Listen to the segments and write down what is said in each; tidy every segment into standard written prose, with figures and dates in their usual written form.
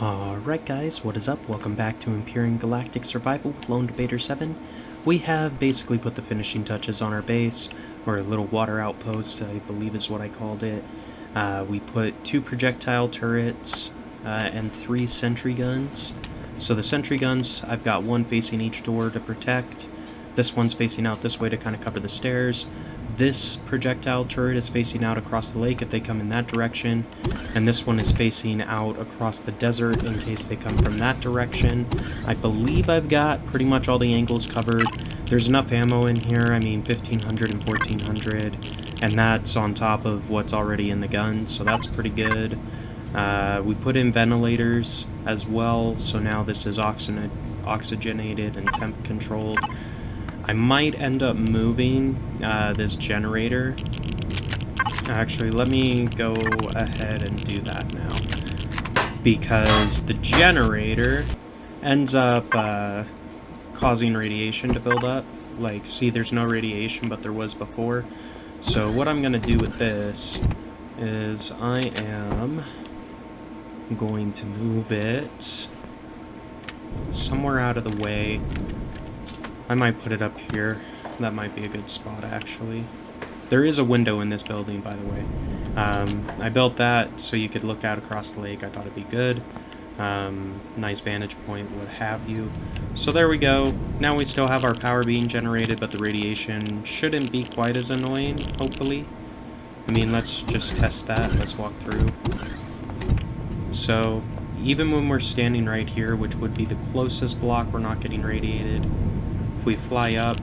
Alright guys, what is up? Welcome back to Empyrion Galactic Survival with Lone Debater 7. We have basically put the finishing touches on our base, or a little water outpost, I believe is what I called it. We put 2 projectile turrets and 3 sentry guns. So the sentry guns, I've got one facing each door to protect. This one's facing out this way to kind of cover the stairs. This projectile turret is facing out across the lake if they come in that direction, and this one is facing out across the desert in case they come from that direction. I believe I've got pretty much all the angles covered. There's enough ammo in here, I mean 1500 and 1400, and that's on top of what's already in the gun, so that's pretty good. We put in ventilators as well, so now this is oxygenated and temp controlled. I might end up moving this generator. Actually, let me go ahead and do that now, because the generator ends up causing radiation to build up. Like, see, there's no radiation, but there was before. So what I'm going to do with this is I am going to move it somewhere out of the way. I might put it up here. That might be a good spot, actually. There is a window in this building, by the way. I built that so you could look out across the lake. I thought it'd be good. Nice vantage point, what have you. So there we go. Now we still have our power being generated, but the radiation shouldn't be quite as annoying, hopefully. I mean, let's just test that. Let's walk through. So, even when we're standing right here, which would be the closest block, we're not getting radiated. If we fly up,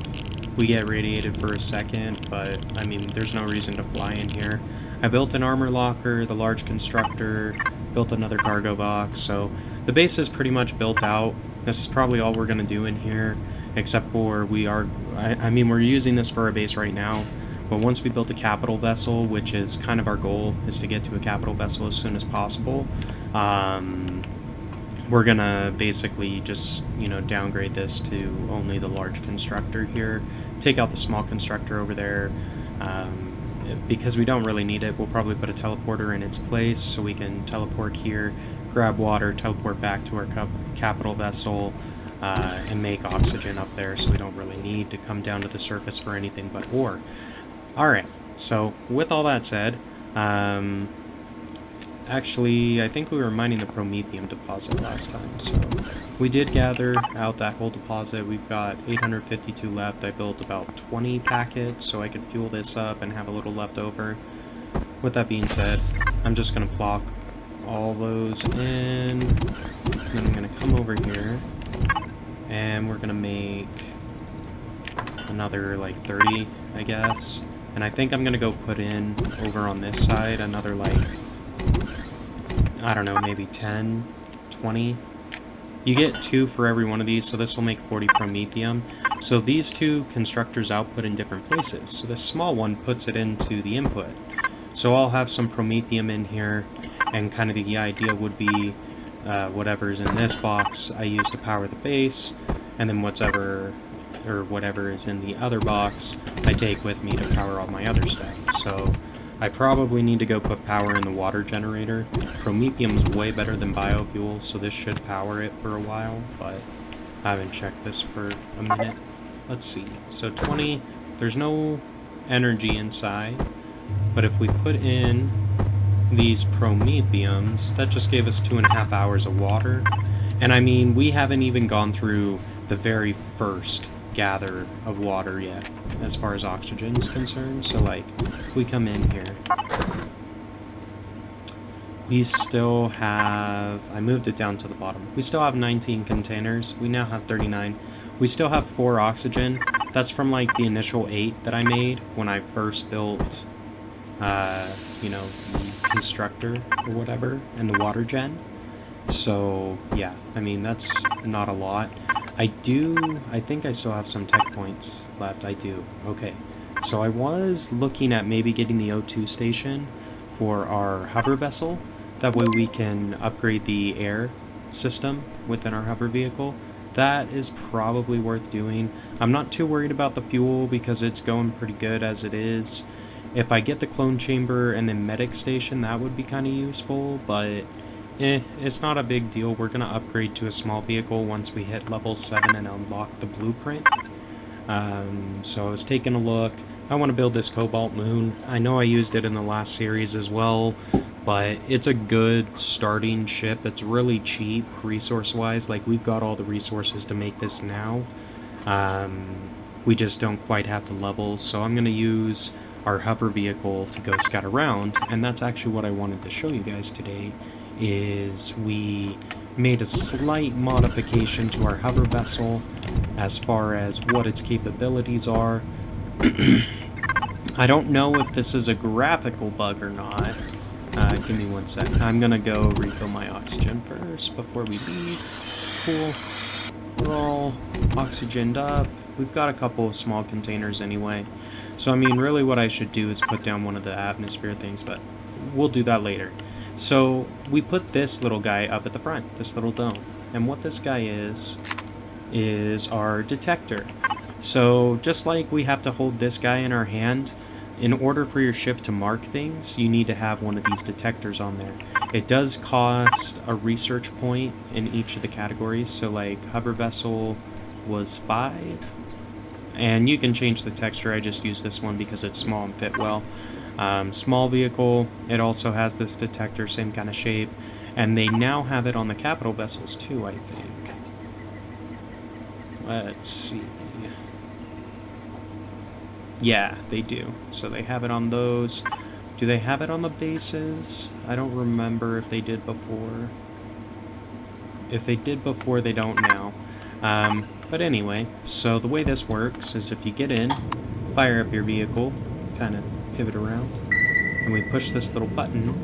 we get radiated for a second, but, I mean, there's no reason to fly in here. I built an armor locker, the large constructor, built another cargo box, so the base is pretty much built out. This is probably all we're going to do in here, except for I mean, we're using this for our base right now, but once we build a capital vessel, which is kind of our goal, is to get to a capital vessel as soon as possible, we're gonna basically just, you know, downgrade this to only the large constructor here, take out the small constructor over there, because we don't really need it. We'll probably put a teleporter in its place so we can teleport here, grab water, teleport back to our capital vessel, and make oxygen up there, so we don't really need to come down to the surface for anything but ore. Alright, so with all that said, actually, I think we were mining the Promethium deposit last time, so we did gather out that whole deposit. We've got 852 left. I built about 20 packets so I could fuel this up and have a little left over. With that being said, I'm just going to plock all those in, and then I'm going to come over here, and we're going to make another, like, 30, I guess. And I think I'm going to go put in, over on this side, another, like, I don't know, maybe 10, 20. You get 2 for every one of these, so this will make 40 Promethium. So these 2 constructors output in different places. So this small one puts it into the input. So I'll have some Promethium in here, and kind of the idea would be whatever's in this box I use to power the base, and then whatever is in the other box I take with me to power all my other stuff. So I probably need to go put power in the water generator. Promethium's way better than biofuel, so this should power it for a while, but I haven't checked this for a minute. Let's see. So 20, there's no energy inside, but if we put in these Promethiums, that just gave us 2.5 hours of water. And I mean, we haven't even gone through the very first gather of water yet, as far as oxygen is concerned. So, like, if we come in here, we still have, I moved it down to the bottom, we still have 19 containers. We now have 39. We still have 4 oxygen. That's from, like, the initial 8 that I made when I first built, you know, the constructor or whatever, and the water gen. So, yeah, I mean, that's not a lot. I think I still have some tech points left. I do. Okay. So I was looking at maybe getting the O2 station for our hover vessel. That way we can upgrade the air system within our hover vehicle. That is probably worth doing. I'm not too worried about the fuel because it's going pretty good as it is. If I get the clone chamber and then medic station, that would be kind of useful, but It's not a big deal. We're gonna upgrade to a small vehicle once we hit level 7 and unlock the blueprint. So I was taking a look. I want to build this Cobalt Moon. I know I used it in the last series as well, but it's a good starting ship. It's really cheap resource-wise. Like, we've got all the resources to make this now. We just don't quite have the levels, so I'm going to use our hover vehicle to go scout around, and that's actually what I wanted to show you guys today, is we made a slight modification to our hover vessel as far as what its capabilities are. I don't know if this is a graphical bug or not. Give me 1 sec. I'm gonna go refill my oxygen first before we leave. Cool. We're all oxygened up. We've got a couple of small containers anyway. So, I mean, really what I should do is put down one of the atmosphere things, but we'll do that later. So, we put this little guy up at the front, this little dome. And what this guy is our detector. So, just like we have to hold this guy in our hand, in order for your ship to mark things, you need to have one of these detectors on there. It does cost a research point in each of the categories, so like hover vessel was 5, and you can change the texture. I just use this one because it's small and fit well. Small vehicle, it also has this detector, same kind of shape, and they now have it on the capital vessels too, I think. Let's see. Yeah, they do. So they have it on those. Do they have it on the bases? I don't remember if they did before. If they did before, they don't now. But anyway, so the way this works is if you get in, fire up your vehicle, kind of pivot around, and we push this little button,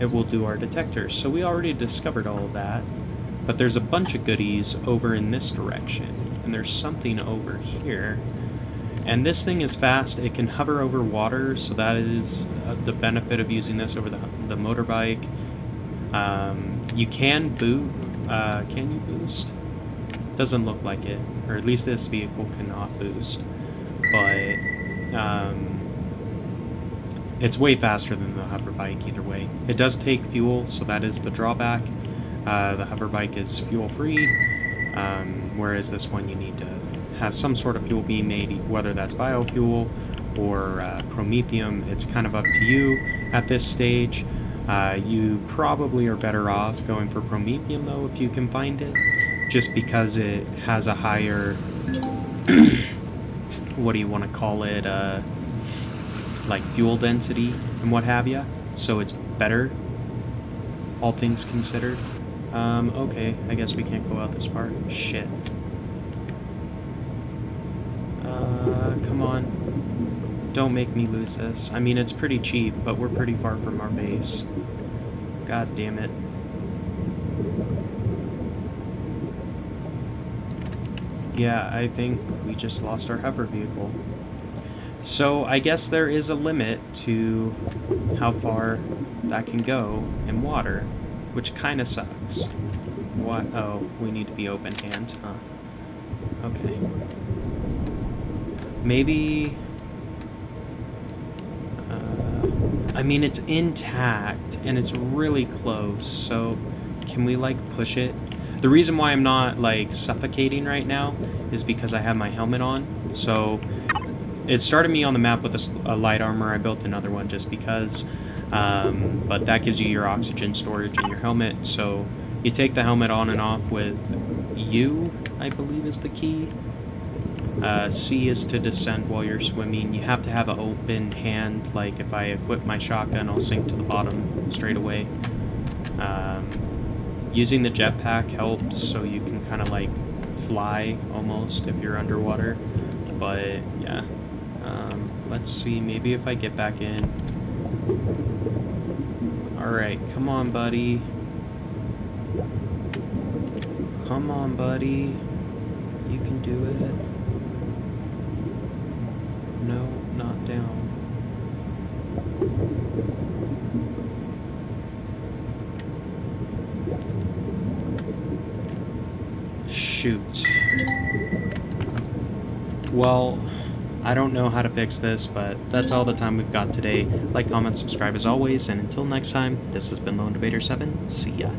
it will do our detectors. So we already discovered all of that, but there's a bunch of goodies over in this direction, and there's something over here. And this thing is fast. It can hover over water, so that is the benefit of using this over the motorbike. You can can you boost? Doesn't look like it, or at least this vehicle cannot boost. But it's way faster than the hover bike either way. It does take fuel, so that is the drawback. The hover bike is fuel free, whereas this one you need to have some sort of fuel being made, whether that's biofuel or promethium. It's kind of up to you at this stage. You probably are better off going for promethium though if you can find it, just because it has a higher what do you want to call it, like fuel density and what have you, so it's better, all things considered. Okay, I guess we can't go out this part. Shit. Come on. Don't make me lose this. I mean, it's pretty cheap, but we're pretty far from our base. God damn it. Yeah, I think we just lost our hover vehicle. So I guess there is a limit to how far that can go in water, which kind of sucks. What? Oh, we need to be open hand, huh? Okay. Maybe... I mean, it's intact, and it's really close, so can we, like, push it? The reason why I'm not, like, suffocating right now is because I have my helmet on, so it started me on the map with a light armor. I built another one just because, but that gives you your oxygen storage in your helmet, so you take the helmet on and off with U, I believe is the key. C is to descend while you're swimming. You have to have an open hand, like if I equip my shotgun, I'll sink to the bottom straight away. Using the jetpack helps, so you can kind of like fly almost if you're underwater. But yeah, let's see, maybe if I get back in. Alright, come on, buddy. Come on, buddy. You can do it. No, not down. Shoot. Well, I don't know how to fix this, but that's all the time we've got today. Like, comment, subscribe as always, and until next time, this has been Lone Debater 7. See ya.